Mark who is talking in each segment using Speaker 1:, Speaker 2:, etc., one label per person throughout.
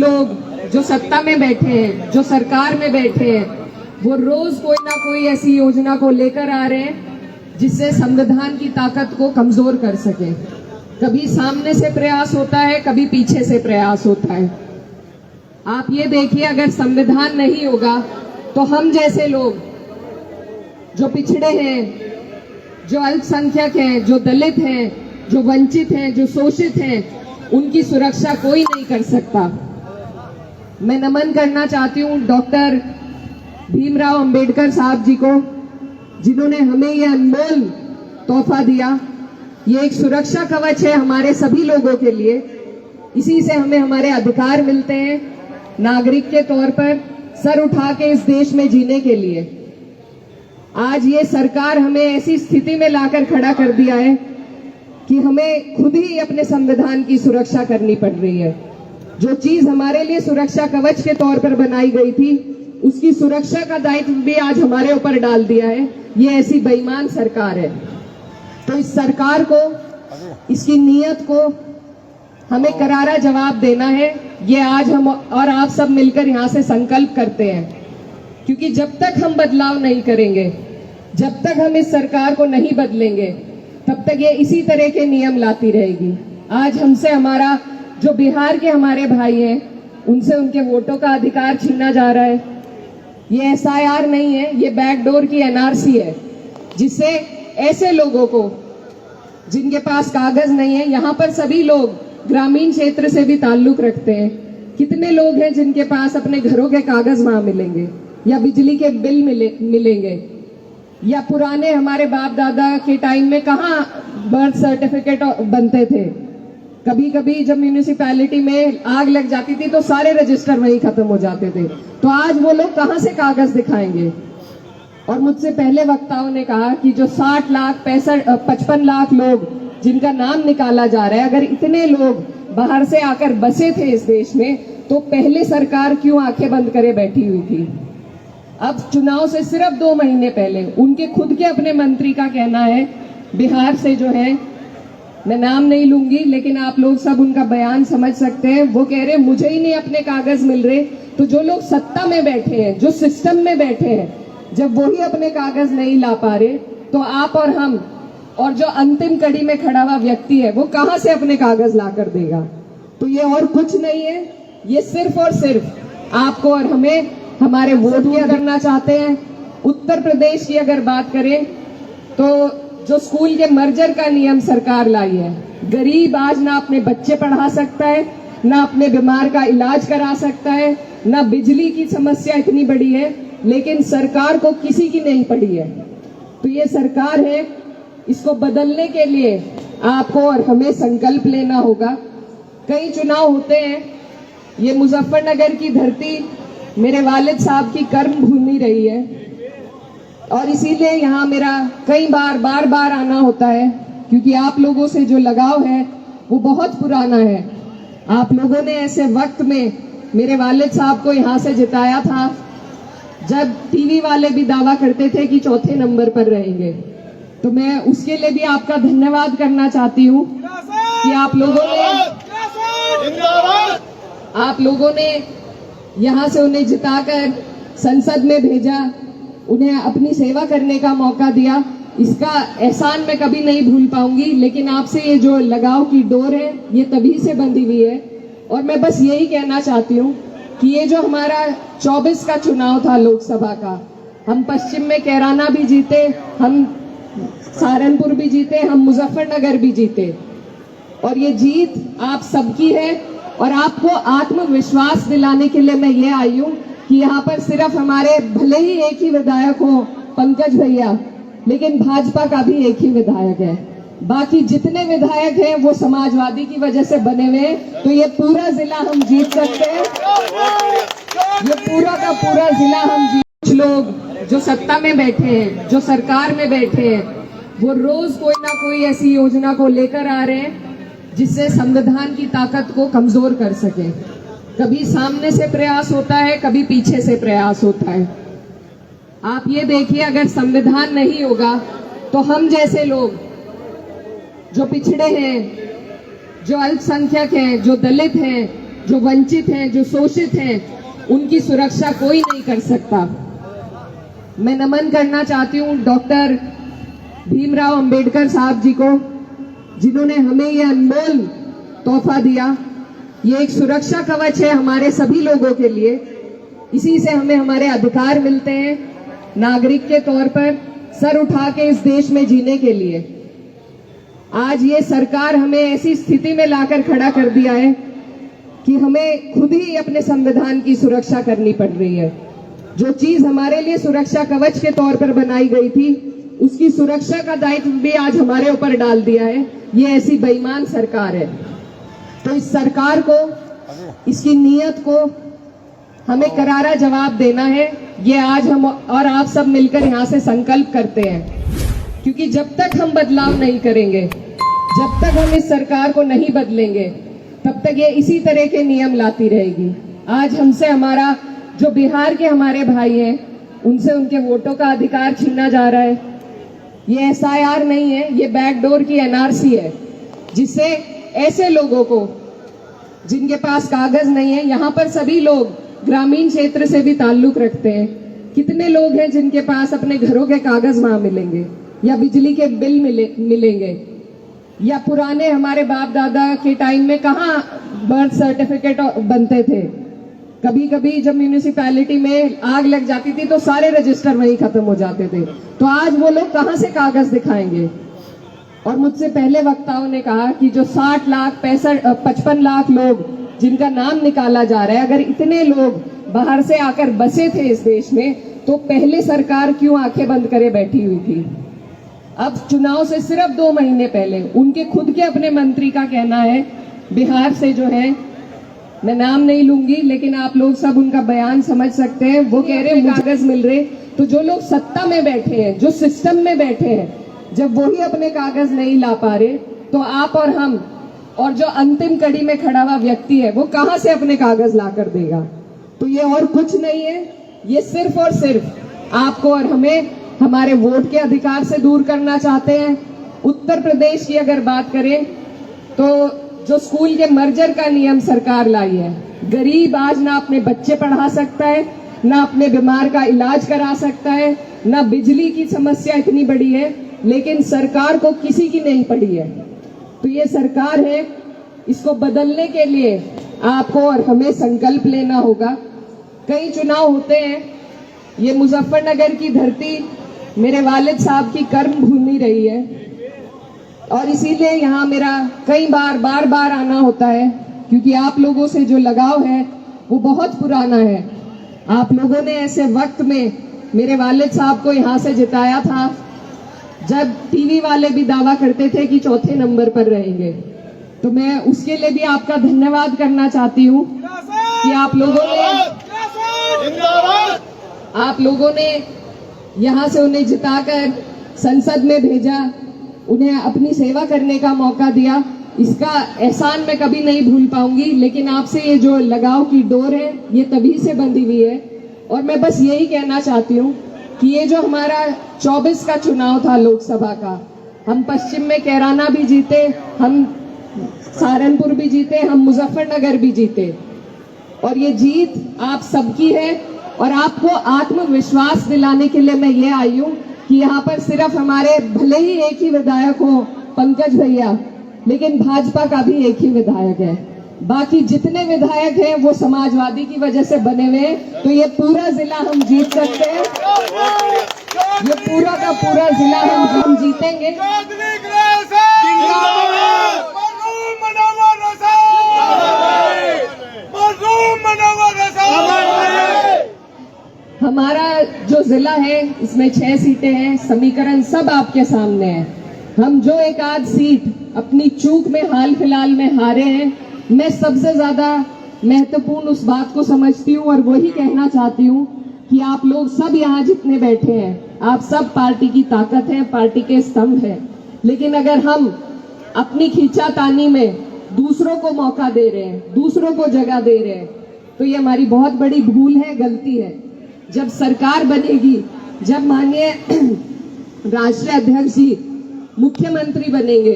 Speaker 1: लोग जो सत्ता में बैठे हैं, जो सरकार में बैठे हैं, वो रोज कोई ना कोई ऐसी योजना को लेकर आ रहे हैं जिससे संविधान की ताकत को कमजोर कर सके। कभी सामने से प्रयास होता है, कभी पीछे से प्रयास होता है। आप ये देखिए, अगर संविधान नहीं होगा तो हम जैसे लोग जो पिछड़े हैं, जो अल्पसंख्यक हैं, जो दलित हैं, जो वंचित हैं, जो शोषित हैं, उनकी सुरक्षा कोई नहीं कर सकता। मैं नमन करना चाहती हूँ डॉक्टर भीमराव अंबेडकर साहब जी को, जिन्होंने हमें यह अनमोल तोहफा दिया। ये एक सुरक्षा कवच है हमारे सभी लोगों के लिए। इसी से हमें हमारे अधिकार मिलते हैं नागरिक के तौर पर सर उठा के इस देश में जीने के लिए। आज ये सरकार हमें ऐसी स्थिति में लाकर खड़ा कर दिया है कि हमें खुद ही अपने संविधान की सुरक्षा करनी पड़ रही है। जो चीज हमारे लिए सुरक्षा कवच के तौर पर बनाई गई थी, उसकी सुरक्षा का दायित्व भी आज हमारे ऊपर डाल दिया है। ये ऐसी बेईमान सरकार है। तो इस सरकार को, इसकी नीयत को हमें करारा जवाब देना है। ये आज हम और आप सब मिलकर यहाँ से संकल्प करते हैं, क्योंकि जब तक हम बदलाव नहीं करेंगे, जब तक हम इस सरकार को नहीं बदलेंगे, तब तक ये इसी तरह के नियम लाती रहेगी। आज हमसे हमारा जो बिहार के हमारे भाई हैं, उनसे उनके वोटों का अधिकार छीना जा रहा है। ये एसआईआर नहीं है, ये बैकडोर की एनआरसी है, जिससे ऐसे लोगों को जिनके पास कागज नहीं है, यहाँ पर सभी लोग ग्रामीण क्षेत्र से भी ताल्लुक रखते हैं। कितने लोग हैं जिनके पास अपने घरों के कागज वहां मिलेंगे, या बिजली के बिल मिलेंगे, या पुराने हमारे बाप दादा के टाइम में कहाँ बर्थ सर्टिफिकेट बनते थे। कभी कभी जब म्यूनिसिपैलिटी में आग लग जाती थी तो सारे रजिस्टर वहीं खत्म हो जाते थे। तो आज वो लोग कहाँ से कागज दिखाएंगे। और मुझसे पहले वक्ताओं ने कहा कि जो 60 लाख 55 लाख लोग जिनका नाम निकाला जा रहा है, अगर इतने लोग बाहर से आकर बसे थे इस देश में, तो पहले सरकार क्यों आंखें बंद करे बैठी हुई थी। अब चुनाव से सिर्फ 2 महीने पहले उनके खुद के अपने मंत्री का कहना है, बिहार से जो है, मैं नाम नहीं लूंगी लेकिन आप लोग सब उनका बयान समझ सकते हैं। वो कह रहे मुझे ही नहीं अपने कागज मिल रहे। तो जो लोग सत्ता में बैठे हैं, जो सिस्टम में बैठे हैं, जब वो ही अपने कागज नहीं ला पा रहे, तो आप और हम और जो अंतिम कड़ी में खड़ा हुआ व्यक्ति है, वो कहां से अपने कागज ला कर देगा। तो ये और कुछ नहीं है, ये सिर्फ और सिर्फ आपको और हमें हमारे वोट की करना चाहते हैं। उत्तर प्रदेश की अगर बात करें तो जो स्कूल के मर्जर का नियम सरकार लाई है, गरीब आज ना अपने बच्चे पढ़ा सकता है, ना अपने बीमार का इलाज करा सकता है, ना बिजली की समस्या इतनी बड़ी है, लेकिन सरकार को किसी की नहीं पड़ी है। तो ये सरकार है, इसको बदलने के लिए आपको और हमें संकल्प लेना होगा। कई चुनाव होते हैं, ये मुजफ्फरनगर की धरती मेरे वालिद साहब की कर्म भूमि रही है, और इसीलिए यहाँ मेरा कई बार बार आना होता है, क्योंकि आप लोगों से जो लगाव है वो बहुत पुराना है। आप लोगों ने ऐसे वक्त में मेरे वालिद साहब को यहाँ से जिताया था जब टीवी वाले भी दावा करते थे कि चौथे नंबर पर रहेंगे। तो मैं उसके लिए भी आपका धन्यवाद करना चाहती हूँ कि आप लोगों ने यहाँ से उन्हें जिताकर संसद में भेजा, उन्हें अपनी सेवा करने का मौका दिया। इसका एहसान मैं कभी नहीं भूल पाऊंगी। लेकिन आपसे ये जो लगाव की डोर है, ये तभी से बंधी हुई है। और मैं बस यही कहना चाहती हूँ कि ये जो हमारा 24 का चुनाव था लोकसभा का, हम पश्चिम में कैराना भी जीते, हम सहारनपुर भी जीते, हम मुजफ्फरनगर भी जीते, और ये जीत आप सबकी है। और आपको आत्मविश्वास दिलाने के लिए मैं ये आई हूँ कि यहाँ पर सिर्फ हमारे भले ही एक ही विधायक हो, पंकज भैया, लेकिन भाजपा का भी एक ही विधायक है। बाकी जितने विधायक हैं वो समाजवादी की वजह से बने हुए हैं। तो ये पूरा जिला हम जीत सकते हैं, ये पूरा का पूरा जिला हम जीत। कुछ लोग जो सत्ता में बैठे हैं, जो सरकार में बैठे हैं, वो रोज कोई ना कोई ऐसी योजना को लेकर आ रहे हैं जिससे संविधान की ताकत को कमजोर कर सके। कभी सामने से प्रयास होता है, कभी पीछे से प्रयास होता है। आप ये देखिए, अगर संविधान नहीं होगा तो हम जैसे लोग जो पिछड़े हैं, जो अल्पसंख्यक हैं, जो दलित हैं, जो वंचित हैं, जो शोषित हैं, उनकी सुरक्षा कोई नहीं कर सकता। मैं नमन करना चाहती हूँ डॉक्टर भीमराव अंबेडकर साहब जी को, जिन्होंने हमें यह अनमोल तोहफा दिया। ये एक सुरक्षा कवच है हमारे सभी लोगों के लिए। इसी से हमें हमारे अधिकार मिलते हैं नागरिक के तौर पर सर उठा के इस देश में जीने के लिए। आज ये सरकार हमें ऐसी स्थिति में लाकर खड़ा कर दिया है कि हमें खुद ही अपने संविधान की सुरक्षा करनी पड़ रही है। जो चीज हमारे लिए सुरक्षा कवच के तौर पर बनाई गई थी, उसकी सुरक्षा का दायित्व भी आज हमारे ऊपर डाल दिया है। ये ऐसी बेईमान सरकार है। तो इस सरकार को, इसकी नीयत को हमें करारा जवाब देना है। ये आज हम और आप सब मिलकर यहाँ से संकल्प करते हैं, क्योंकि जब तक हम बदलाव नहीं करेंगे, जब तक हम इस सरकार को नहीं बदलेंगे, तब तक ये इसी तरह के नियम लाती रहेगी। आज हमसे हमारा जो बिहार के हमारे भाई हैं, उनसे उनके वोटों का अधिकार छीना जा रहा है। ये SIR नहीं है, ये बैकडोर की NRC है, जिससे ऐसे लोगों को जिनके पास कागज नहीं है, यहाँ पर सभी लोग ग्रामीण क्षेत्र से भी ताल्लुक रखते हैं। कितने लोग हैं जिनके पास अपने घरों के कागज वहां मिलेंगे, या बिजली के बिल मिलेंगे, या पुराने हमारे बाप दादा के टाइम में कहाँ बर्थ सर्टिफिकेट बनते थे। कभी कभी जब म्यूनिसिपैलिटी में आग लग जाती थी तो सारे रजिस्टर वहीं खत्म हो जाते थे। तो आज वो लोग कहाँ से कागज दिखाएंगे। और मुझसे पहले वक्ताओं ने कहा कि जो 60 लाख 55 लाख लोग जिनका नाम निकाला जा रहा है, अगर इतने लोग बाहर से आकर बसे थे इस देश में, तो पहले सरकार क्यों आंखें बंद करे बैठी हुई थी। अब चुनाव से सिर्फ 2 महीने पहले उनके खुद के अपने मंत्री का कहना है, बिहार से जो है, मैं नाम नहीं लूंगी लेकिन आप लोग सब उनका बयान समझ सकते हैं। वो कह रहे कागज मिल रहे। तो जो लोग सत्ता में बैठे हैं, जो सिस्टम में बैठे हैं, जब वही अपने कागज नहीं ला पा रहे, तो आप और हम और जो अंतिम कड़ी में खड़ा हुआ व्यक्ति है, वो कहां से अपने कागज ला कर देगा। तो ये और कुछ नहीं है, ये सिर्फ और सिर्फ आपको और हमें हमारे वोट के अधिकार से दूर करना चाहते हैं। उत्तर प्रदेश की अगर बात करें तो जो स्कूल के मर्जर का नियम सरकार लाई है, गरीब आज ना अपने बच्चे पढ़ा सकता है, ना अपने बीमार का इलाज करा सकता है, ना बिजली की समस्या इतनी बड़ी है, लेकिन सरकार को किसी की नहीं पड़ी है। तो ये सरकार है, इसको बदलने के लिए आपको और हमें संकल्प लेना होगा। कई चुनाव होते हैं, ये मुजफ्फरनगर की धरती मेरे वालिद साहब की कर्म भूमि रही है, और इसीलिए यहाँ मेरा कई बार बार आना होता है, क्योंकि आप लोगों से जो लगाव है वो बहुत पुराना है। आप लोगों ने ऐसे वक्त में मेरे वालिद साहब को यहाँ से जिताया था जब टीवी वाले भी दावा करते थे कि चौथे नंबर पर रहेंगे। तो मैं उसके लिए भी आपका धन्यवाद करना चाहती हूँ कि आप लोगों ने यहाँ से उन्हें जिताकर संसद में भेजा, उन्हें अपनी सेवा करने का मौका दिया। इसका एहसान मैं कभी नहीं भूल पाऊंगी। लेकिन आपसे ये जो लगाव की डोर है, ये तभी से बंधी हुई है। और मैं बस यही कहना चाहती हूँ कि ये जो हमारा 24 का चुनाव था लोकसभा का, हम पश्चिम में कैराना भी जीते, हम सहारनपुर भी जीते, हम मुजफ्फरनगर भी जीते, और ये जीत आप सबकी है। और आपको आत्मविश्वास दिलाने के लिए मैं ये आई हूँ कि यहाँ पर सिर्फ हमारे भले ही एक ही विधायक हो, पंकज भैया, लेकिन भाजपा का भी एक ही विधायक है। बाकी जितने विधायक हैं वो समाजवादी की वजह से बने हुए हैं। तो ये पूरा जिला हम जीत सकते हैं, ये पूरा का पूरा जिला हम जीतेंगे। हमारा जो जिला है इसमें 6 सीटें हैं, समीकरण सब आपके सामने है। हम जो एक आध सीट अपनी चूक में हाल फिलहाल में हारे हैं, मैं सबसे ज्यादा महत्वपूर्ण उस बात को समझती हूँ और वही कहना चाहती हूँ कि आप लोग सब यहाँ जितने बैठे हैं, आप सब पार्टी की ताकत हैं, पार्टी के स्तंभ हैं। लेकिन अगर हम अपनी खींचातानी में दूसरों को मौका दे रहे हैं, दूसरों को जगह दे रहे हैं, तो ये हमारी बहुत बड़ी भूल है, गलती है। जब सरकार बनेगी, जब माननीय राष्ट्रीय अध्यक्ष जी मुख्यमंत्री बनेंगे,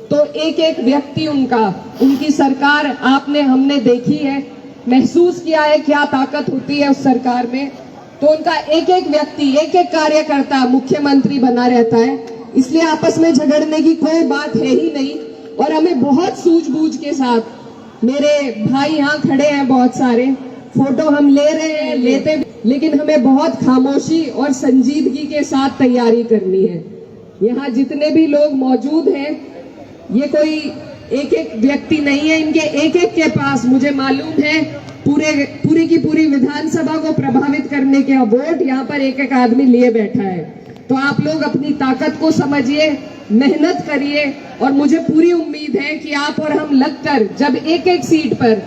Speaker 1: तो एक एक व्यक्ति उनकी सरकार आपने हमने देखी है, महसूस किया है क्या ताकत होती है उस सरकार में। तो उनका एक एक व्यक्ति, एक एक कार्यकर्ता मुख्यमंत्री बना रहता है, इसलिए आपस में झगड़ने की कोई बात है ही नहीं। और हमें बहुत सूझबूझ के साथ, मेरे भाई यहाँ खड़े हैं बहुत सारे, फोटो हम ले रहे हैं, लेते भी, लेकिन हमें बहुत खामोशी और संजीदगी के साथ तैयारी करनी है। यहाँ जितने भी लोग मौजूद हैं, ये कोई एक एक व्यक्ति नहीं है, इनके एक एक के पास मुझे मालूम है पूरी की पूरी विधानसभा को प्रभावित करने के वोट यहाँ पर एक एक आदमी लिए बैठा है। तो आप लोग अपनी ताकत को समझिए, मेहनत करिए, और मुझे पूरी उम्मीद है कि आप और हम लगकर जब एक एक सीट पर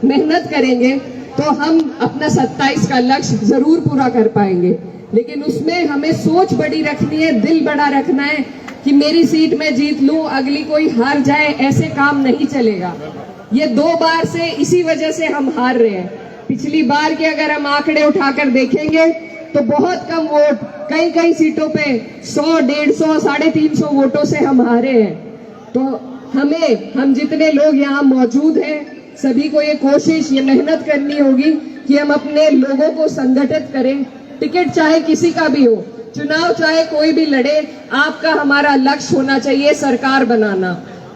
Speaker 1: मेहनत करेंगे तो हम अपना 27 का लक्ष्य जरूर पूरा कर पाएंगे। लेकिन उसमें हमें सोच बड़ी रखनी है, दिल बड़ा रखना है कि मेरी सीट में जीत लूं, अगली कोई हार जाए, ऐसे काम नहीं चलेगा। ये 2 बार से इसी वजह से हम हार रहे हैं। पिछली बार के अगर हम आंकड़े उठाकर देखेंगे तो बहुत कम वोट, कई सीटों पे 100, 150, 350 वोटों से हम हारे हैं। तो हम जितने लोग यहाँ मौजूद हैं, सभी को ये कोशिश, ये मेहनत करनी होगी कि हम अपने लोगों को संगठित करें। टिकट चाहे किसी का भी हो, चुनाव चाहे कोई भी लड़े, आपका हमारा लक्ष्य होना चाहिए सरकार बनाना।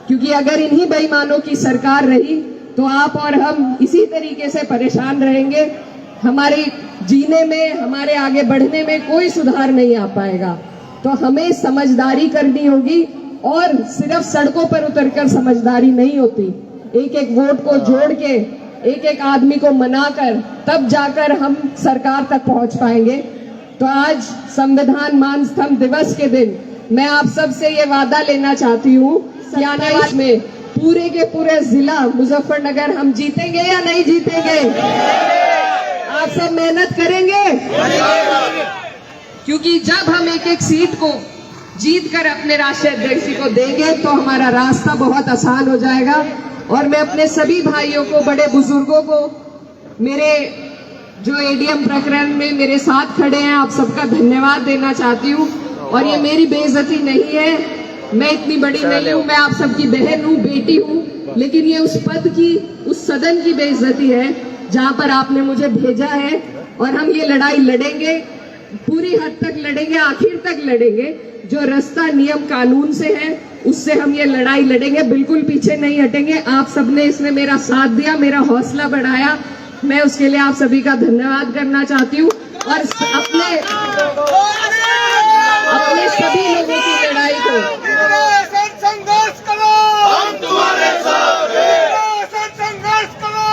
Speaker 1: क्योंकि अगर इन्हीं बेईमानों की सरकार रही तो आप और हम इसी तरीके से परेशान रहेंगे। हमारे जीने में, हमारे आगे बढ़ने में कोई सुधार नहीं आ पाएगा। तो हमें समझदारी करनी होगी, और सिर्फ सड़कों पर उतरकर समझदारी नहीं होती, एक एक वोट को जोड़ के, एक एक आदमी को मनाकर, तब जाकर हम सरकार तक पहुंच पाएंगे। तो आज संविधान मान स्तंभ दिवस के दिन मैं आप सबसे ये वादा लेना चाहती हूँ कि आने वाले में पूरे के पूरे जिला मुजफ्फरनगर हम जीतेंगे या नहीं जीतेंगे? आप सब मेहनत करेंगे? क्योंकि जब हम एक एक सीट को जीत कर अपने राष्ट्रीय अध्यक्ष जी को देंगे तो हमारा रास्ता बहुत आसान हो जाएगा। और मैं अपने सभी भाइयों को, बड़े बुजुर्गों को, मेरे जो एडीएम प्रकरण में मेरे साथ खड़े हैं, आप सबका धन्यवाद देना चाहती हूँ। और ये मेरी बेइज्जती नहीं है, मैं इतनी बड़ी नहीं हूँ, मैं आप सबकी बहन हूँ, बेटी हूँ, लेकिन ये उस पद की, उस सदन की बेइज्जती है जहाँ पर आपने मुझे भेजा है। और हम ये लड़ाई लड़ेंगे, पूरी हद तक लड़ेंगे, आखिर तक लड़ेंगे। जो रास्ता नियम कानून से है उससे हम ये लड़ाई लड़ेंगे, बिल्कुल पीछे नहीं हटेंगे। आप सबने इसमें मेरा साथ दिया, मेरा हौसला बढ़ाया, मैं उसके लिए आप सभी का धन्यवाद करना चाहती हूँ। और अपने सभी लोगों की लड़ाई को
Speaker 2: संघर्ष करो, हम तुम्हारे साथ हैं, संघर्ष करो,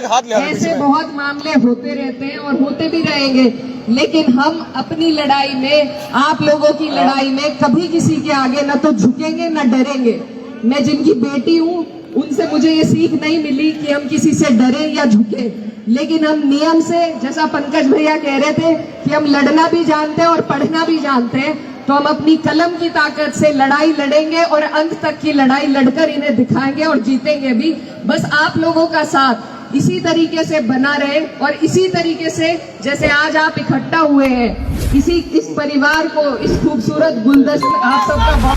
Speaker 2: हम
Speaker 1: ऐसे बहुत मामले होते रहते हैं और होते भी रहेंगे, लेकिन हम अपनी लड़ाई में, आप लोगों की लड़ाई में कभी किसी के आगे न तो झुकेंगे न डरेंगे। मैं जिनकी बेटी हूँ उनसे मुझे ये सीख नहीं मिली कि हम किसी से डरें या झुकें, लेकिन हम नियम से, जैसा पंकज भैया कह रहे थे कि हम लड़ना भी जानते हैं और पढ़ना भी जानते हैं, तो हम अपनी कलम की ताकत से लड़ाई लड़ेंगे और अंत तक की लड़ाई लड़कर इन्हें दिखाएंगे और जीतेंगे भी। बस आप लोगों का साथ इसी तरीके से बना रहे, और इसी तरीके से जैसे आज आप इकट्ठा हुए हैं, इस परिवार को, इस खूबसूरत गुलदस्ते, आप सबका